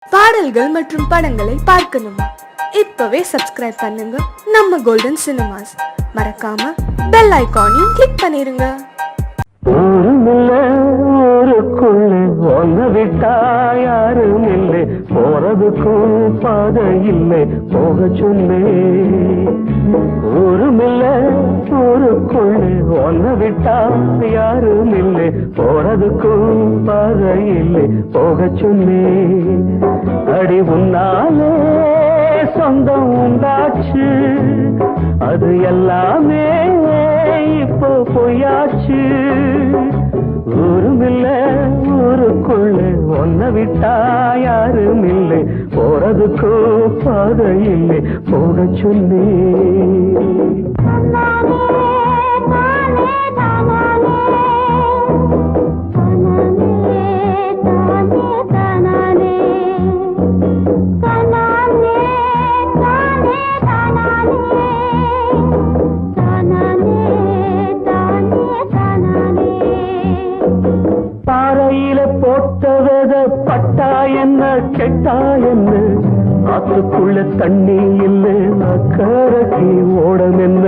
பாடல்கள் மற்றும் படங்களை பார்க்கணுமா? இப்பவே சப்ஸ்கிரைப் பண்ணுங்க நம்ம கோல்டன் சினிமாஸ். மறக்காம பெல் ஐகானையும் கிளிக் பண்ணிருங்க. ஒன்னு விட்டா யாரும் இல்லை, போறதுக்கும் பாதை இல்லை, போக சொல்லு. ஊருமில்ல ஊருக்குள்ளே ஒன்னு விட்டா யாரும் இல்லை, போறதுக்கும் பாதை இல்லை, போக சொல்லு. அடி உன்னாலே சொந்தம் உண்டாச்சு, அது எல்லாமே இப்போ பொய்யாச்சு. ஊருமில்ல ஊருக்குள்ளே ஒன்ன விட்டா யாரும் இல்லை, போறதுக்கோ பாதை இல்லை, போக சொல்லி. போட்டவத பட்டா என்ன கெட்டா என்ன, ஆத்துக்குள்ள தண்ணி இல்லை, அக்கறைக்கு ஓடம் என்ன.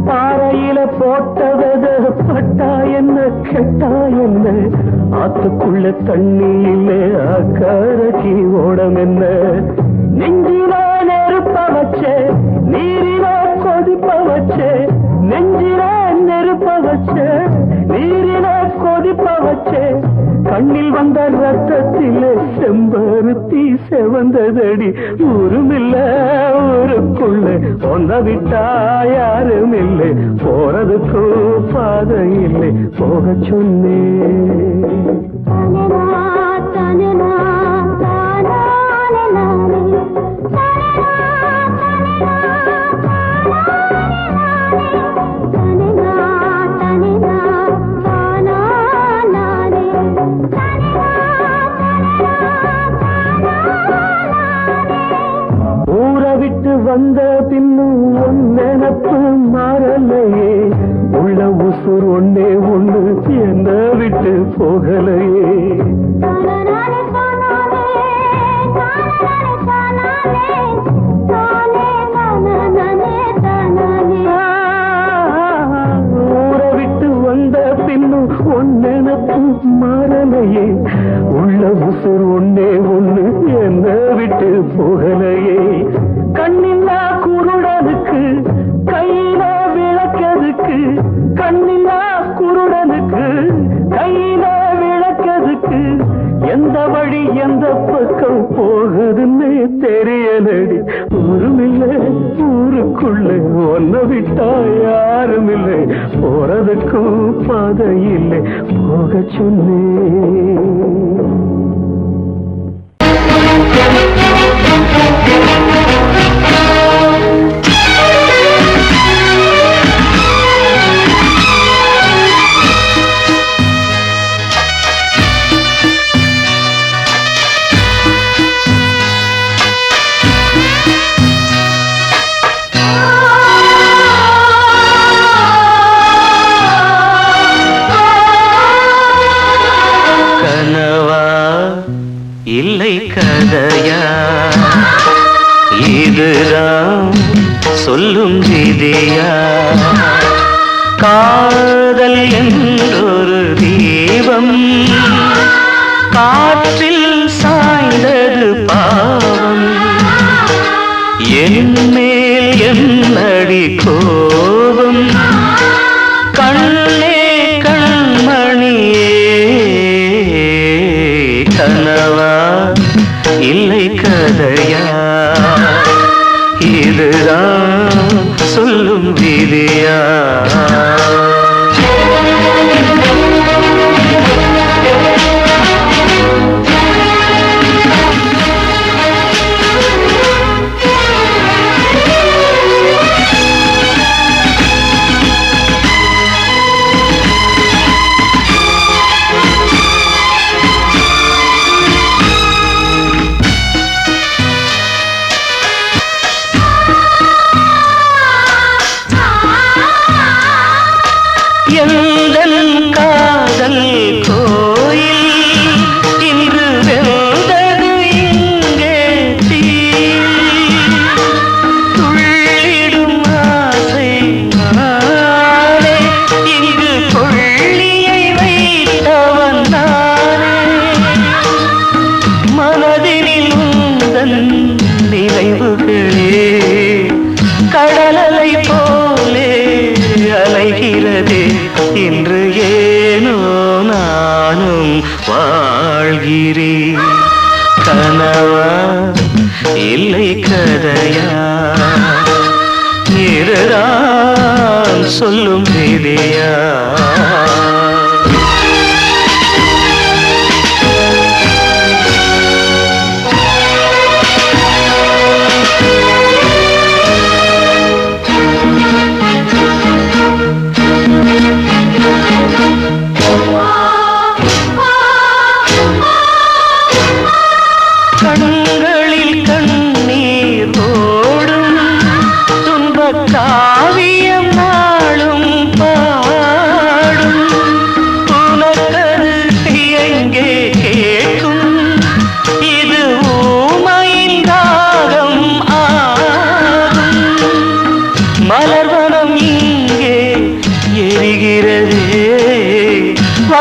பாறையில போட்டவத பட்டா என்ன கெட்டா என்ன, ஆத்துக்குள்ள தண்ணி இல்லை, அக்கறைக்கு ஓடம் என்ன. நெஞ்சில நெருப்ப வச்சே, நீரில கொதிப்ப வச்சே, நெஞ்சில நெருப்ப வச்சே, நீரில கொதிப்ப வச்சே, கண்ணில் வந்த ரத்தத்திலே செம்பருத்தி செவந்ததடி. ஊருமில்ல ஊருக்குள்ள ஒன்ன விட்டா யாரும் இல்லை, போறதுக்கும் பாதை இல்லை, போக சொன்னே. விட்டு வந்த பின்னும் உன் நினப்பு மாறலையே, உள்ள உசுர் ஒன்னே ஒண்ணு என்ன விட்டு போகலையே. ஊரை விட்டு வந்த பின்னும் உன் நினப்பு மாறலையே, உள்ள உசுர் ஒன்னே ஒண்ணு என்ன விட்டு போகலையே. கண்ணில்லா குருடனுக்கு கையில விளக்கதுக்கு, கண்ணில்லா குருடனுக்கு கையில விளக்கதுக்கு, எந்த வழி எந்த பக்கம் போகுதுன்னு தெரியலடி. ஊருமில்ல ஊருக்குள்ள ஒன்ன விட்டா யாரும் இல்லை, போறதுக்கும் பாதை இல்லை, போக சொன்னே. இல்லை கதையா இதுதான் சொல்லும் விதியா, காதல் என்றொரு தீபம் காற்றில் சாய்ந்தது பாவம், என் மேல் என்னடி கோபம், கண்ணே கண்மணியே. கனவா இல்லை கதையா இதுதான் சொல்லும் விதியா.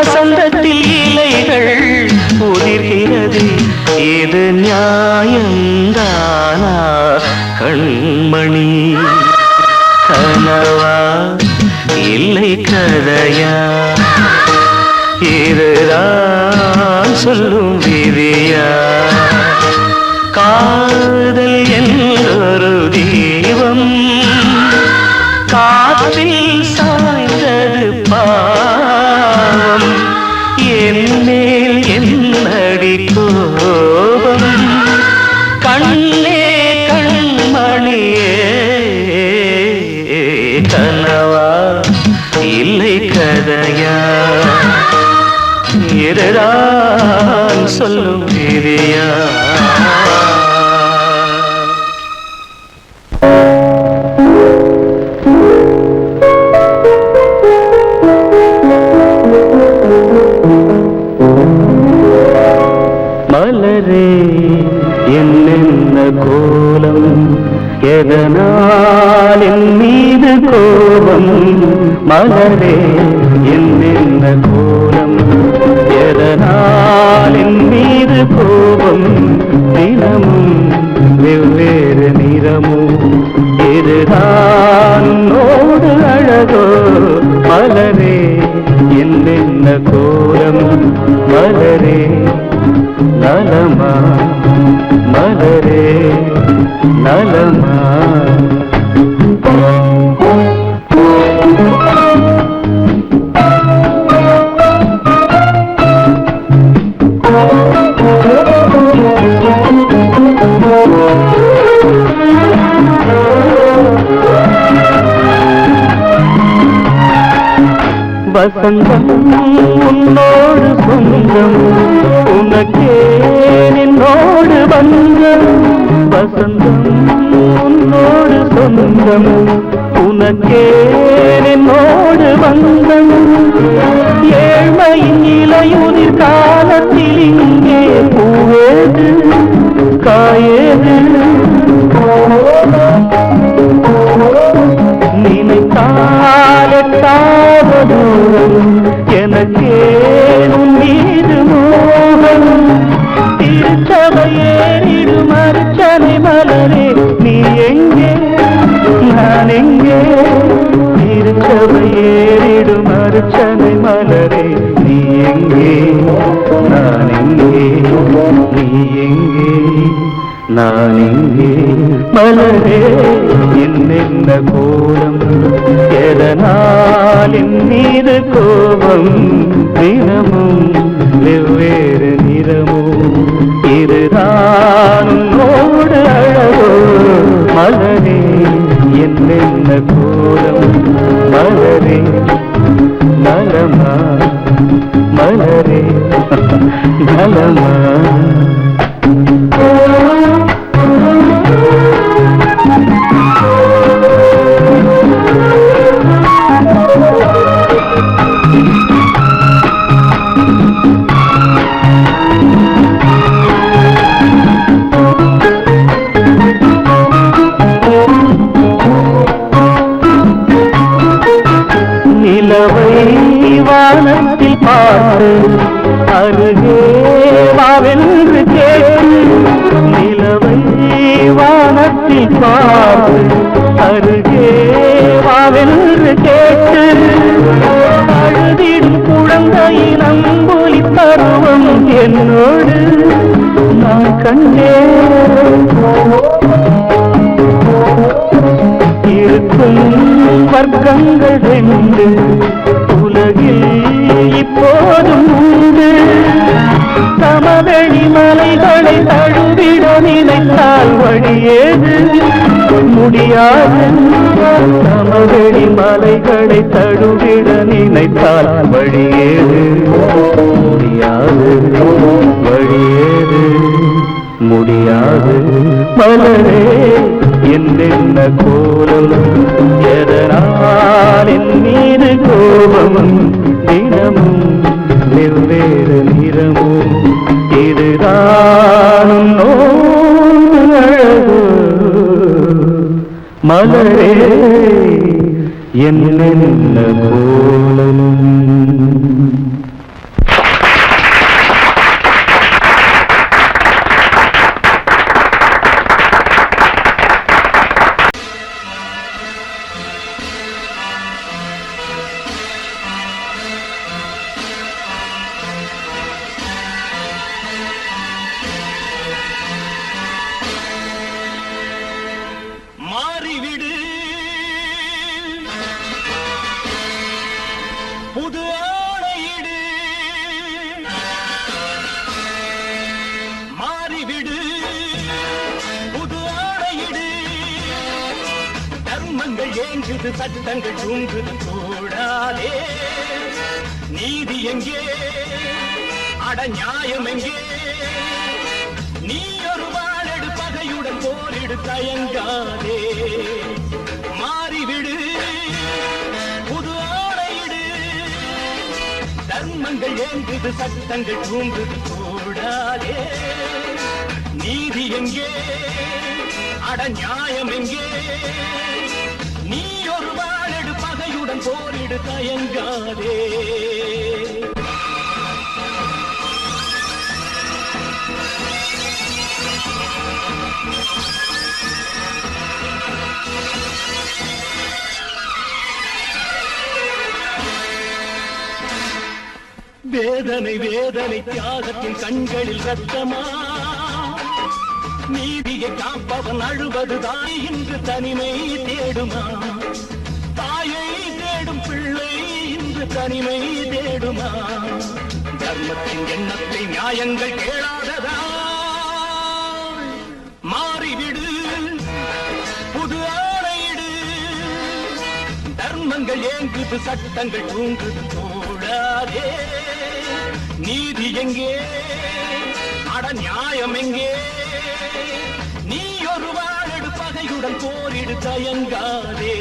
வசந்தத்தில் இலைகள் உதிர்கிறது, இது நியாயந்தானா கண்மணி? கனவா இல்லை கதையா, இதுதான் சொல்லும் விதியா? காதல் என்றொரு தீபம் காற்றில் சாய்ந்தது பாவம், என்னேல் என்னடி கோபம்? கண்ணே கண்மணியே, கனவா இல்லை கதையா, இதுதான் சொல்லும் விதியா? மலரே என்னென்ன கோலம், எதனால் என் மீது கோபம்? மலரே என்னென்ன கோலம், எதனால் என் மீது கோபம்? தினமும் வெவ்வேறு நிறமும், இதுதான் உன்னோடு அழகோ? மலரே என்னென்ன கோலம், மலரே நலமா, மலரே நலமா? வசந்தம் உன்னோடு சொந்தம், உனக்கே நின்னோடு பந்தம். வசந்தம் உன்னோடு சொந்தம், உனக்கே நின்னோடு பந்தம். ஏழ்மையின் இலையுதிர் காலத்தில் இங்கே பூவேது காயேது? நினைத்தாலெட்டாத தூரம், எனக்கே உன் மீது மோகம். திருச்சபையேறிடும் அர்ச்சனை மலரே, நீ எங்கே நான் எங்கே? திருச்சபையேறிடும் அர்ச்சனை மலரே, நீ எங்கே நான் எங்கே? நீ எங்கே நான் எங்கே? மலரே என்னென்ன கோலம், எதனால் என் மீது கோபம்? தினமும் வெவ்வேறு நிறமும், இதுதான் உன்னோடு அழகோ? மலரே என்னென்ன கோலம், மலரே நலமா, மலரே நலமா? நிலவை வானத்தில் பார்த்து அருகே வாவென்று கேட்டு, நிலவை வானத்தில் பார்த்து அருகே வாவென்று கேட்டு, அழுதிடும் குழந்தையின் அம்புலி பருவம் என்னோடு நான் கண்டேன். இருக்கும் வர்க்கங்கள் ரெண்டு உலகில் இப்போதும் உண்டு. சமவெளி மலைகளை தழுவிட நினைத்தால் வழியேது முடியாது. சமவெளி மலைகளை தழுவிட நினைத்தால் வழியேது முடியாது, வழியேது முடியாது. மலரே என்னென்ன கோலம், எதனால் என் மீது கோபம்? தினமும் வெவ்வேறு நிறமும், இதுதான் உன்னோடு அழகோ? மலரே என்னென்ன கோலம். ஏங்குது சட்டங்கள் தூங்குது கூடாதே நீதி எங்கே அட நியாயம் எங்கே நீ ஒரு வாழெடு பகையுடன் போரிடு தயங்காதே மாறிவிடு புது ஆணையிடு தர்மங்கள் ஏங்குது சட்டங்கள் தூங்குது கூடாதே நீதி எங்கே அட நியாயம் எங்கே நீ ஒரு வாழெடு பகையுடன் போரிடு தயங்காதே வேதனை வேதனை தியாகத்தின் கண்களில் ரத்தமா நீதியை காப்பவன் அழுவது தாய் இன்று தனிமை தேடுமா தாயை தேடும் பிள்ளை இன்று தனிமை தேடுமா தர்மத்தின் எண்ணத்தை நியாயங்கள் கேளாததா மாறிவிடு புது ஆணையிடு தர்மங்கள் ஏங்குது சட்டங்கள் தூங்குது தோழாதே நீதி எங்கே அட நியாயம் எங்கே நீ ஒரு வாழெடு பகையுடன் போரிடு தயங்காதே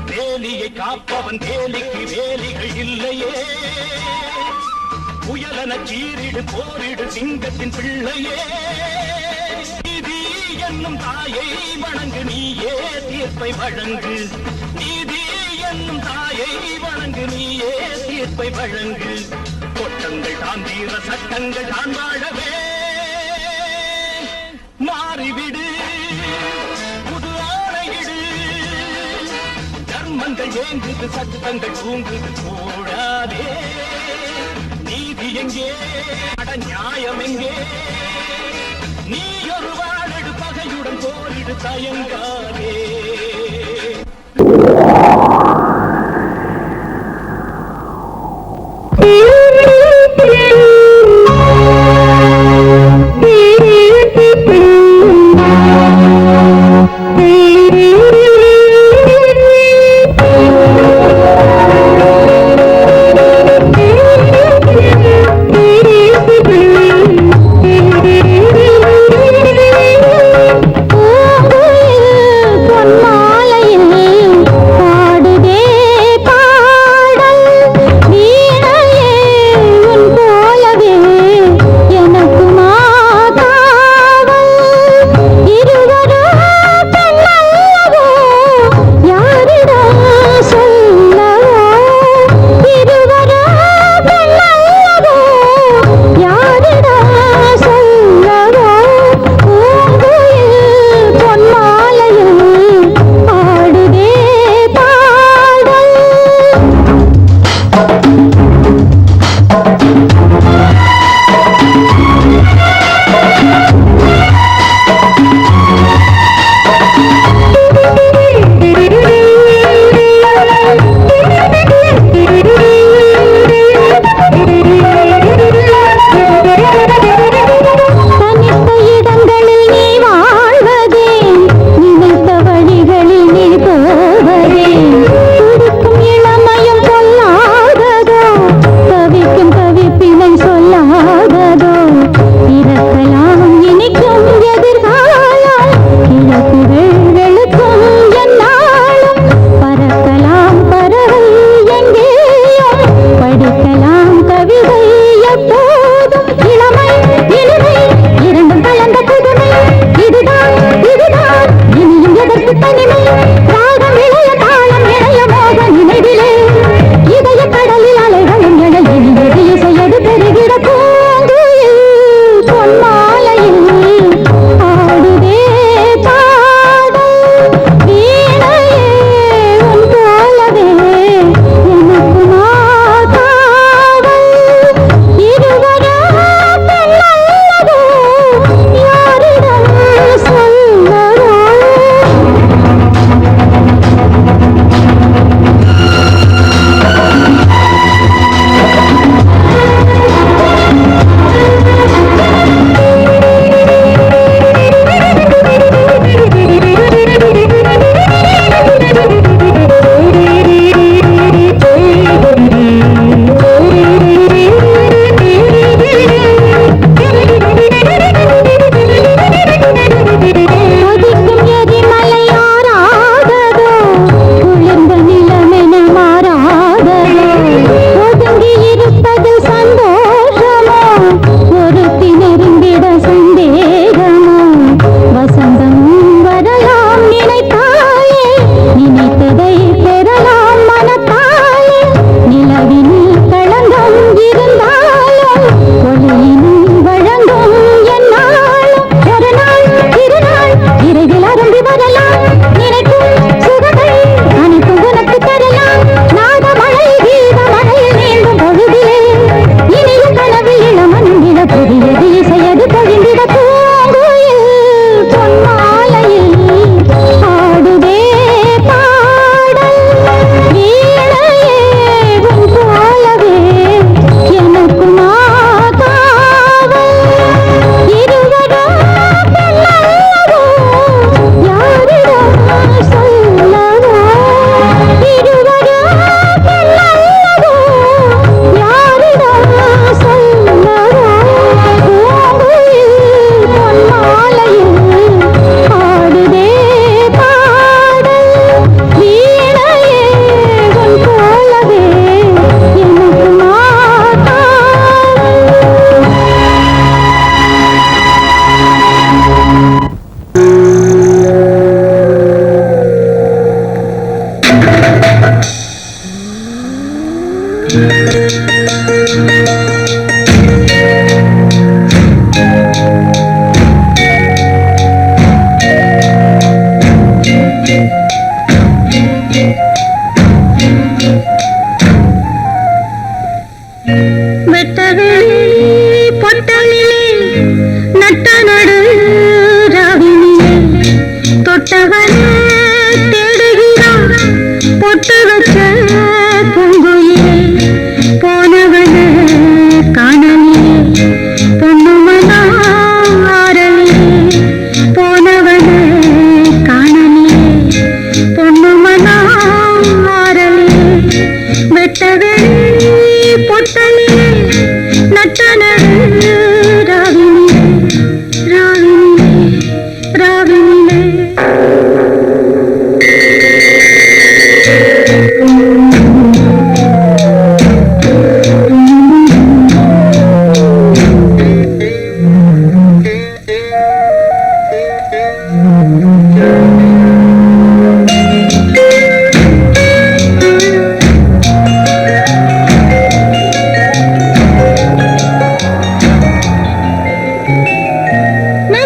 வேலியை காப்பவன் வேலிக்கு வேலிகள் இல்லையே புயலன சீரிடு போரிடு சிங்கத்தின் பிள்ளையே நீதி என்னும் தாயை வணங்கு நீயே தீர்ப்பை வழங்கு நீதி என்னும் தாயை வணங்கு நீயே தீர்ப்பை வழங்கு கொட்டங்கள் தான் தீர சட்டங்கள் தான் வாழவே மாறிவிடு புது ஆணையிடு தர்மங்கள் ஏங்குது சட்டங்கள் தூங்குது கூடாதே நீதி எங்கே அட நியாயம் எங்கே நீ ஒரு வாழெடு பகையுடன் போரிடு தயங்காதே Oh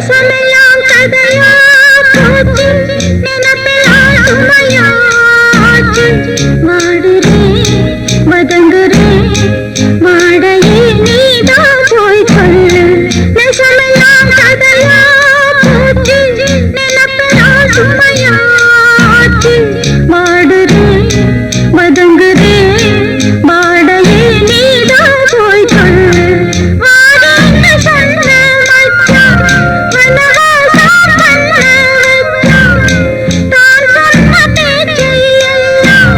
நெசமெல்லாம் கதையா போச்சு நினைப்பெல்லாம் சுமையாச்சு வாடுறேன் வதங்குறேன் வாடையே நீதான் போய் சொல்லு நெசமெல்லாம் கதையா போச்சு நினைப்பெல்லாம் சுமையாச்சு வாடுறேன் வதங்குறேன் வாடையே நீதான் போய் சொல்லு வாடன்னு சொன்ன மச்சான் மனவாசம் பண்ண வச்சான் தான் சொன்ன பேச்சையெல்லாம்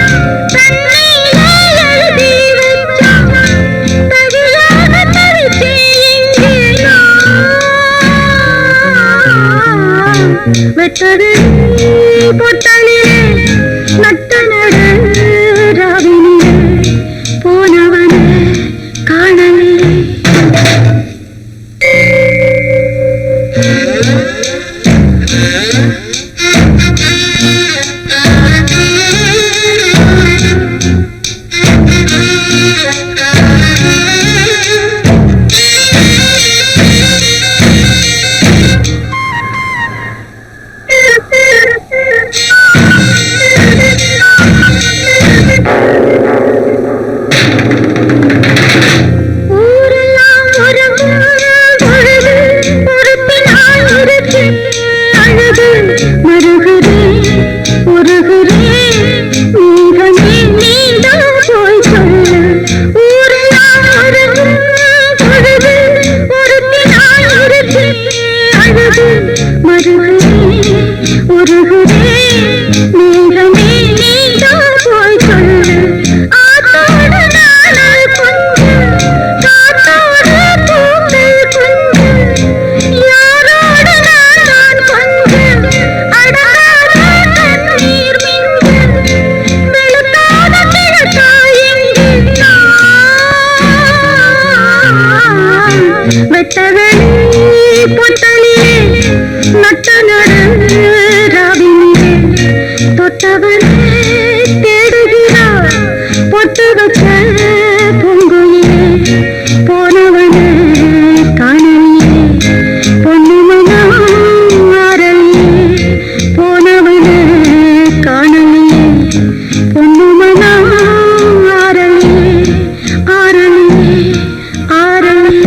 தண்ணியிலே எழுதி வச்சான் தகிலாக தவித்தேன் இங்கே நான் வெட்டது பொட்டலிலே நட்ட நடு ராவினிலே போனவனே காணலே ஊரெல்லாம் உறங்கும் பொழுது பொறுப்பினால் இருக்கு அழுது மருகுறேன் உருகுறேன் நீகமே நீதான் போய் சொல்லு ஊரெல்லாம் உறங்கும் பொழுது பொறுப்பினால் இருக்கு அழுது மருகுறேன் உருகுறேன் நீகமே நீதான் போய் சொல்லு ஆத்தோடு நானல் கொஞ்சம் காத்தோடு பூக்கள் கொஞ்சம் யாரோடு நான் கொஞ்சம் அடங்காத கண்ணீர் மிஞ்சம் வெளுக்காத கிழக்காய் எங்கே நான் வெட்டவெளி பொட்டலிலே நட்ட நடு ராவினிலே தொட்டவனே தேடுகிறார் பொட்டு வச்ச பொங்குயிலே போனவனே காணலியே பொண்ணு மனம் ஆரலியே போனவனே காணலியே பொண்ணு மனம் ஆரலியே ஆரலியே ஆரலியே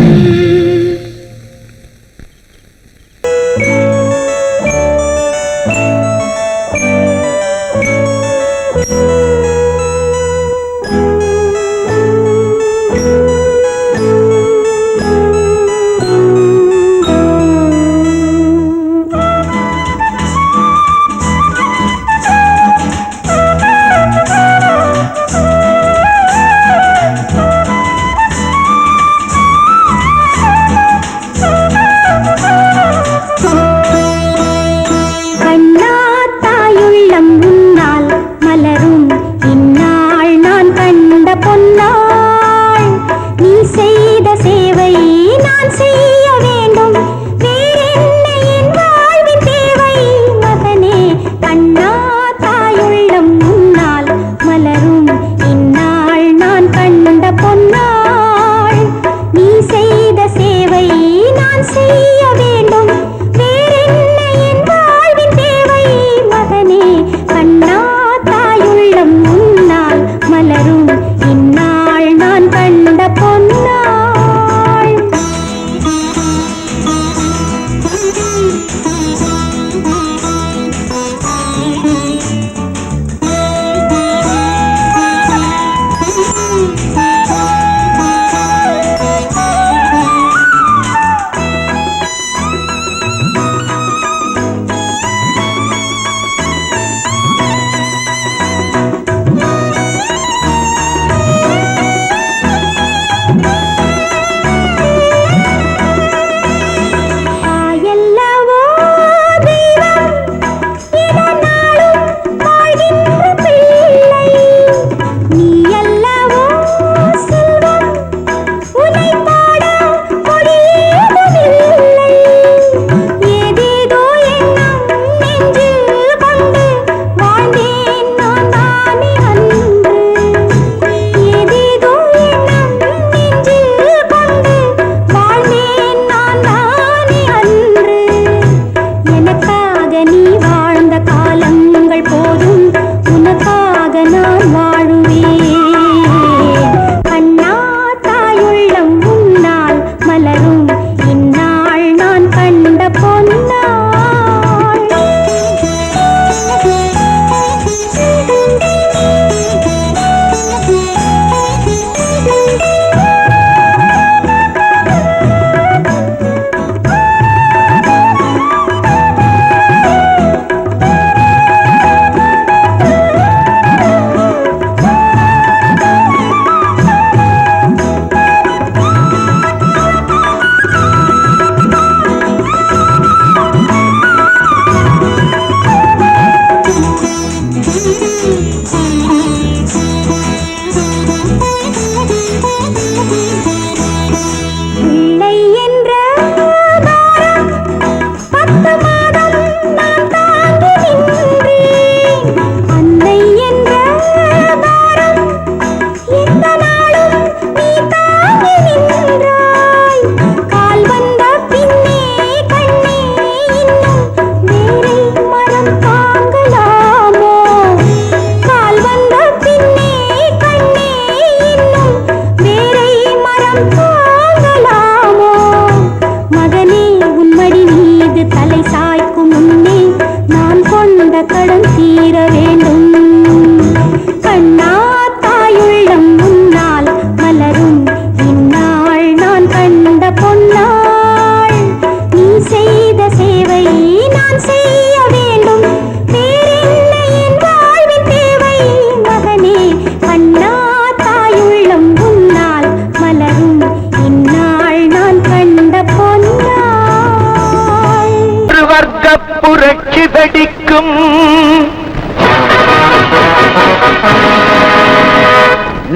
புரட்சி வெடிக்கும்.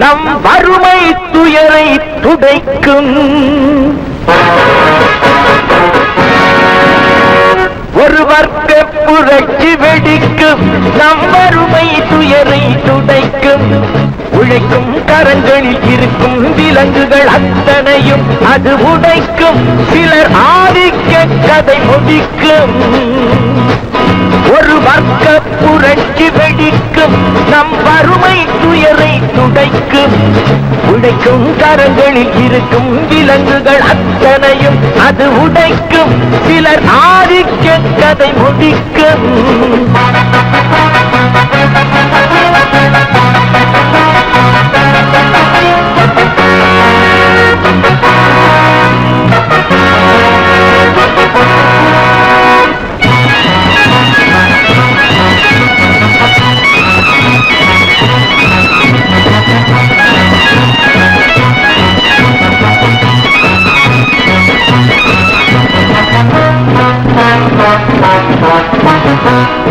நம் வறுமை துயரை துடைக்கும். ஒரு வர்க்க புரட்சி வெடிக்கும். நம் வறுமை துயரை துடைக்கும். உழைக்கும் கரங்களில் இருக்கும் விலங்குகள் அத்தனையும் அது உடைக்கும். சிலர் ஆதிக்க கதை முடிக்கும். ஒரு வர்க்க புரட்சி வெடிக்கும். நம் வறுமை துயரை துடைக்கும். உழைக்கும் கரங்களில் இருக்கும் விலங்குகள் அத்தனையும் அது உடைக்கும். சிலர் ஆதிக்க கதை முடிக்கும்.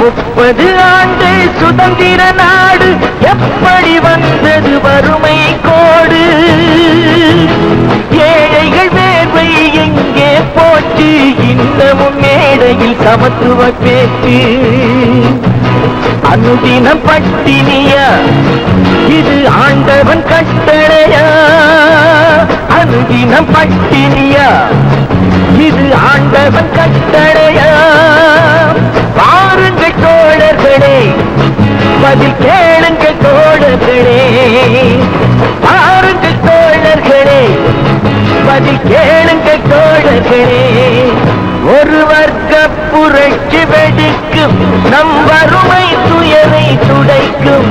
முப்பது ஆண்டு சுதந்திர நாடு எப்படி வந்தது வறுமை கோடு? ஏழைகள் வேர்வை எங்கே போச்சு? இன்னமும் மேடையில் சமத்துவ பேச்சு. அனுதினம் பட்டினியா? இது ஆண்டவன் கட்டளையா? அனுதினம் பட்டினியா? இது ஆண்டவன் கட்டளையா? பாருங்கள் தோழர்களே, பதில் கேளுங்கள் தோழர்களே. பாருங்கள் தோழர்களே, பதில் கேளுங்கள் தோழர்களே. ஒரு வர்க்க புரட்சி வெடிக்கும். நம் வறுமை துயரை துடைக்கும்.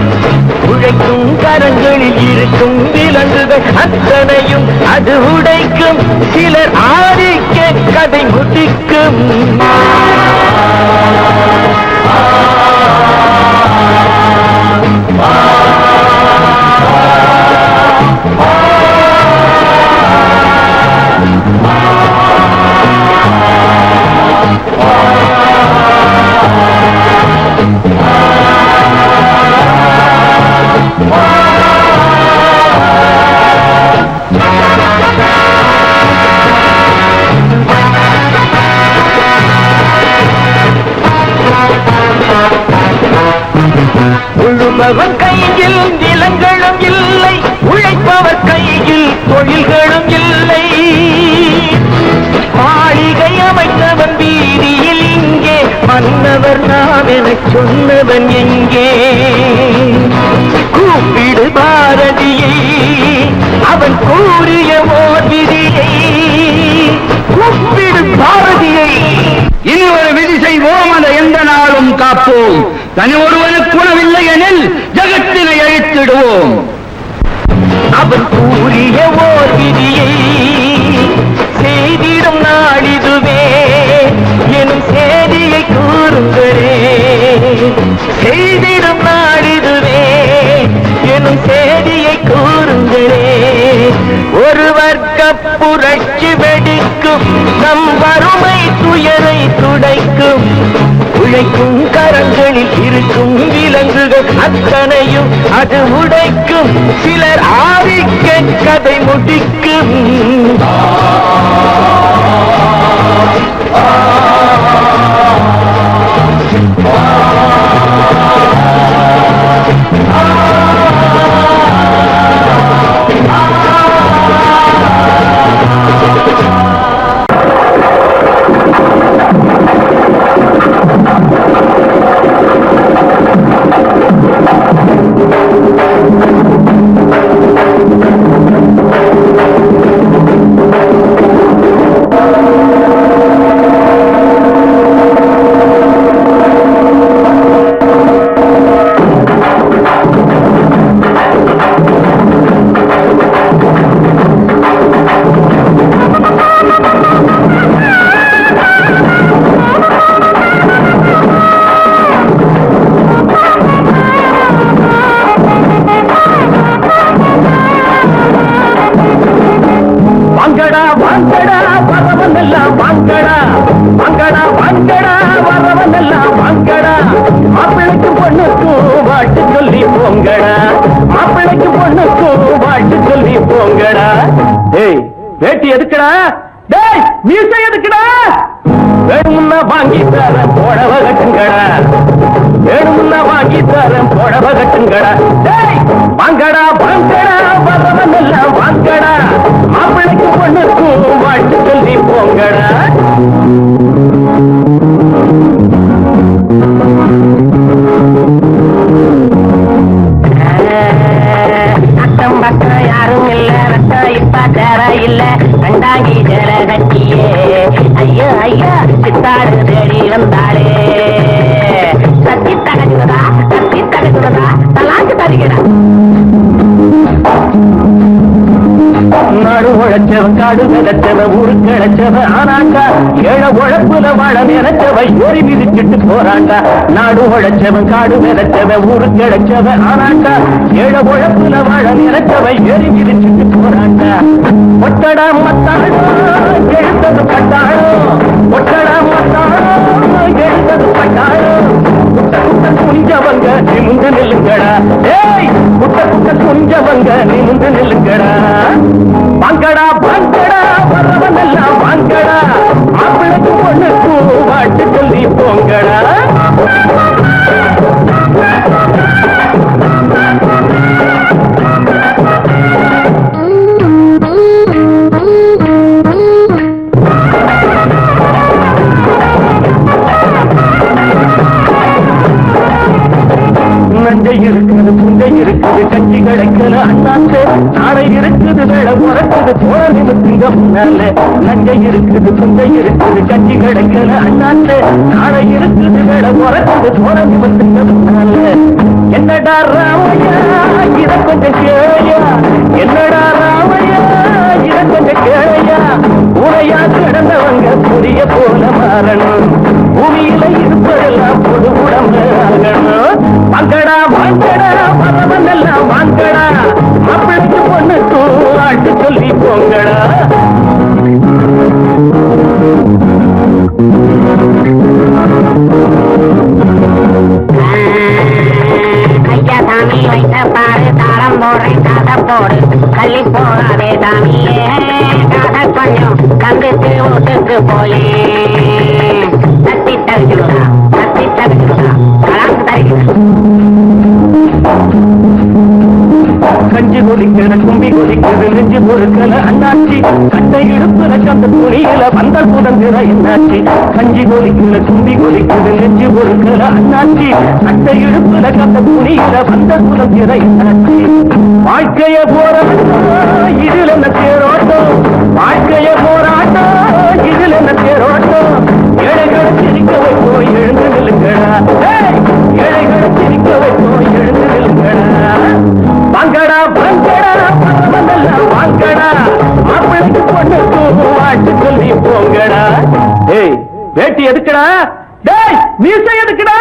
உழைக்கும் கரங்களில் இருக்கும் விலங்குகள் அத்தனையும் அது உடைக்கும். சிலர் ஆதிக்க கதை முடிக்கும். உழுபவன் கையில் நிலங்களும் இல்லை. உழைப்பவர் கையில் தொழில்களும் இல்லை. மாளிகை அமைத்தவன் வீதியில் இங்கே. மன்னவர் நாம் என சொன்னவன் எங்கே? கூப்பிடு பாரதியை, அவன் கூறிய ஓர் விதியை. கூப்பிடு பாரதியை. இனி ஒரு விதி செய்வோம், அதை எந்த நாளும் காப்போம். தனி ஒருவனுக்கு உணவில்லை எனில் ஜகத்தினை அழித்திடுவோம். அவன் கூறிய ஓர் விதியை செய்திடும் நாளிதுவே எனும் செய்தியை கூறுங்களே. செய்திடும் நாளிதுவே எனும் செய்தியை கூறுங்களே. ஒரு வர்க்க புரட்சி வெடிக்கும். நம் வறுமை துயரை துடைக்கும். உழைக்கும் கரங்களில் இருக்கும் விலங்குகள் அத்தனையும் அது உடைக்கும். சிலர் ஆதிக்க கதை முடிக்கும். வேட்டி எதுக்குடா? டேய் மீசை எதுக்குடா? வேணும்னா வாங்கி தரேன் புடவை கட்டுங்கடா, வேணும்னா வாங்கி தரேன் புடவை கட்டுங்கடா. டேய் வாங்கடா வாங்கடா வரவன் எல்லாம் வாங்கடா, மாப்பிளைக்கு பொண்ணுக்கும் வாழ்த்து சொல்லி போங்கடா. அக்கம் பக்கம் யாரும் இல்ல, ரத்தம் இப்ப தேர இல்ல, கண்டாங்கி ஜல கட்டியே ஐயோ ஐயா சித்தாடு தேடி வந்தாளே. கத்தி தகச்சுதா தலாக்கு தருகிறா. நாடு உழைச்சவன் காடு விளைச்சவன் ஊரு கிழச்சவன் ஆனாண்டா, ஏழ உழைப்புல வாழ நினைச்சவன் ஏறி மிதிச்சுட்டு போறாண்டா. நாடு உழைச்சவன் காடு விளைச்சவன் ஊரு கிழச்சவன் ஆனாண்டா, ஏழ உழைப்புல வாழ நினைச்சவன் ஏறி மிதிச்சுட்டு போறாண்டா. ஒட்டடா மத்தாடோ எழுந்தது பட்டாளோ, ஒட்டடா மத்தாடோ எழுந்தது பட்டாளோ. குட்ட குட்ட குஞ்சவங்க நிமிந்து நில்லுங்கடா, ஏய் குட்ட குட்ட குஞ்சவங்க நிமிந்து நில்லுங்கடா. வாங்கடா வாங்கடா வரவன் எல்லாம் வாங்கடா, மாப்பிளைக்கு பொண்ணுக்கு வாட்டு சொல்லி போங்கடா. நஞ்சை இருக்குது புஞ்சை இருக்குது கஞ்சி கிடைக்கல அண்ணாத்து, நாளை இருக்குது வேலை உறக்குது போல நிமித்துங்க முன்னால. நஞ்சை இருக்குது புஞ்சை இருக்குது கஞ்சி கிடைக்கல அண்ணாத்து, நாளை இருக்குது வேலை உறக்குது போல நிமித்துங்க முன்னால. என்னடா ராமையா இத கொஞ்சம் கேளையா, என்னடா ராமையா இத கொஞ்சம் கேளையா. உரையா கிடந்தவங்க புரிய போல மாறணும், பூமியில இருப்பதெல்லாம் பொது உடம்பு ஆகணும். வாங்கடா வாங்கடா வரவன் எல்லாம் வாங்கடா, மாப்பிளைக்கு பொண்ணுக்கு வாழ்த்து சொல்லி போங்கடா. ஐயா சாமி வைத்த பாரு தாளம் போடுறேன் காதை போடு, கள்ளி போகாதே சாமியே காதை கொஞ்சம் கந்துக்கு வீட்டுக்கு போயே. தத்தி தகுதிடா கலாக்கு தருகிறேன். கஞ்சி கொதிக்கிற கும்பி கொதிக்கிறது நெஞ்சு பொறுக்கல அண்ணாச்சி, கட்டை இடுப்புல கந்த துணியில வந்தல் புதங்குற என்னாச்சி. கஞ்சி கொதிக்கிற கும்பி கொதிக்கிறது நெஞ்சு பொறுக்கல அண்ணாச்சி, கட்டை இடுப்புல கந்த துணியில வந்தல் புதங்குற என்னாச்சி. வாழ்க்கைய போராட்டம் இதில் என்ன தேரோட்டம், வாழ்க்கைய போராட்டம் இதில் என்ன தேரோட்டம். ஏழைகளை சிரிக்க வைப்போம் எழுந்து நில்லுங்கடா, ஏழைகளை சிரிக்க வைப்போம் எழுந்து நில்லுங்கடா. வாங்கடா வாங்கடா வரவனெல்லாம் வாங்கடா, மாப்பிளைக்கு பொண்ணுக்கு வாழ்த்து சொல்லி போங்கடா. ஏய் வேட்டி எதுக்குடா? டேய் மீசை எதுக்குடா?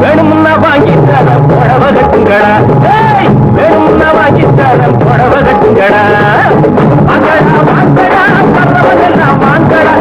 வேணும்னா வாங்கி தரேன் புடவை கட்டுங்கடா, டேய் வேணும்னா வாங்கி தரேன் புடவை கட்டுங்கடா. வாங்கடா வாங்கடா வரவனெல்லாம் வாங்கடா.